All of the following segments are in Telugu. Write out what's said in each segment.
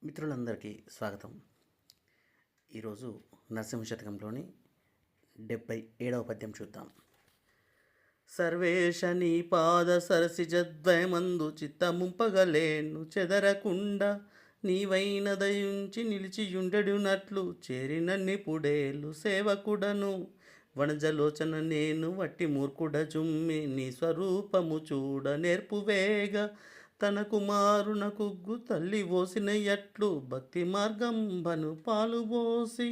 మిత్రులందరికీ స్వాగతం. ఈరోజు నరసింహ శతకంలోని 77వ పద్యం చూద్దాం. సర్వేశ నీ పాద సరసిజద్వయమందు చిత్తముంపగలేను చెదరకుండా నీవైన దయుంచి నిలిచియుండెడునట్లు చేరినన్నిపుడేలు సేవకుడను వనజలోచన నేను వట్టి మూర్ఖుడ జుమ్మి నీ స్వరూపము చూడ నేర్పువేగ తన కుమారునకుగ్గు తల్లి ఓసినయట్లు భక్తి మార్గంబను పాలుబోసి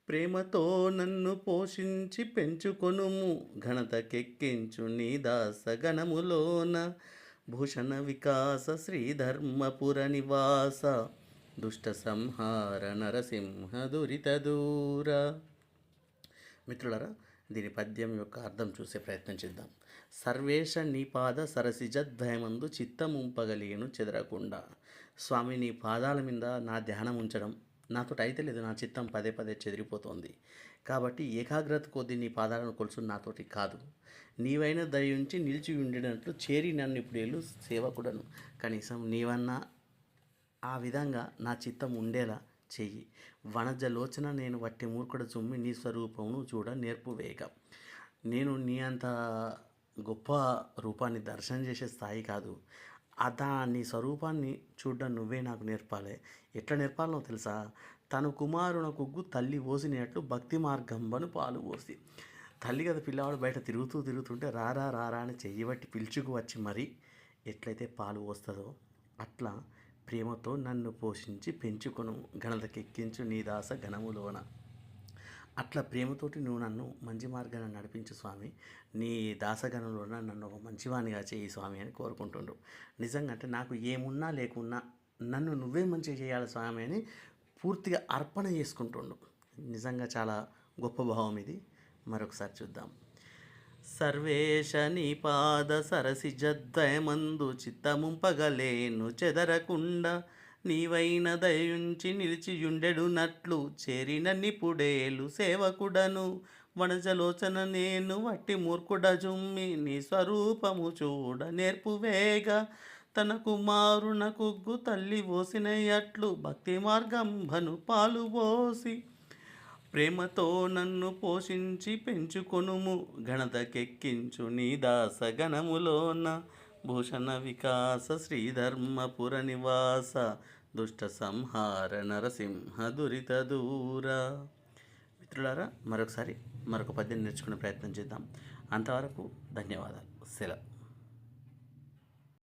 ప్రేమతో నన్ను పోషించి పెంచుకొనుము ఘనతకెక్కించు నీ దాస గణములోన భూషణ వికాస శ్రీధర్మపుర నివాస దుష్ట సంహార నరసింహ దురిత దూర. మిత్రులరా, దీని పద్యం యొక్క అర్థం చూసే ప్రయత్నం చేద్దాం. సర్వేశ నీ పాద సరసిజద్వయమందు చిత్తముంపగలిగేను చెదరకుండా. స్వామి, నీ పాదాల మీద నా ధ్యానం ఉంచడం నాతోటి అయితే లేదు. నా చిత్తం పదే పదే చెదిరిపోతుంది. కాబట్టి ఏకాగ్రత కొద్దీ నీ పాదాలను కొలుసు నాతోటి కాదు. నీవైనా దయించి నిలిచి ఉండేటట్లు చేరి నన్ను ఇప్పుడేళ్ళు సేవకుడను. కనీసం నీవన్నా ఆ విధంగా నా చిత్తం ఉండేలా చెయ్యి. వనజలోచన నేను వట్టి మూర్ఖుడ చుమ్మి నీ స్వరూపమును చూడ నేర్పువేగ. నేను నీ అంత గొప్ప రూపాన్ని దర్శనం చేసే స్థాయి కాదు. నీ స్వరూపాన్ని చూడడం నువ్వే నాకు నేర్పాలి. ఎట్లా నేర్పాలనో తెలుసా? తన కుమారునకుగ్గు తల్లి ఓసినట్లు భక్తి మార్గంబను పాలు పోసి. తల్లి కదా పిల్లవాడు బయట తిరుగుతుంటే రారా రారా అని చెయ్యబట్టి పిలుచుకు వచ్చి మరి ఎట్లయితే పాలు పోస్తుందో అట్లా ప్రేమతో నన్ను పోషించి పెంచుకొను ఘనతకెక్కించు నీ దాస ఘనములోన. అట్లా ప్రేమతోటి నువ్వు నన్ను మంచి మార్గాన్ని నడిపించు స్వామి. నీ దాసగణంలోన నన్ను ఒక మంచివానిగా చేయి స్వామి అని కోరుకుంటుండ్రు. నిజంగా అంటే నాకు ఏమున్నా లేకున్నా నన్ను నువ్వే మంచిగా చేయాలి స్వామి అని పూర్తిగా అర్పణ చేసుకుంటుండు. నిజంగా చాలా గొప్ప భావం ఇది. మరొకసారి చూద్దాం. సర్వేశ నీ పాద సరసిజద్వయమందు చిత్తముంపగలేను చెదరకుండా నీవైన దయుంచి నిలిచియుండెడునట్లు చేరినన్నిపుడేలు సేవకుడను వనజలోచన నేను వట్టి మూర్ఖుడ జుమ్మి నీ స్వరూపము చూడ నేర్పువేగ తన కుమారునకుగ్గు తల్లి ఓసినయట్లు భక్తి మార్గంబను పాలుబోసి ప్రేమతో నన్ను పోషించి పెంచుకొనుము ఘనతకెక్కించు నీ దాస గణములోన భూషణ వికాస శ్రీధర్మపుర నివాస దుష్ట సంహార నరసింహ దురిత దూర. మిత్రులారా, మరొక పద్యం నేర్చుకునే ప్రయత్నం చేద్దాం. అంతవరకు ధన్యవాదాలు. సెలవు.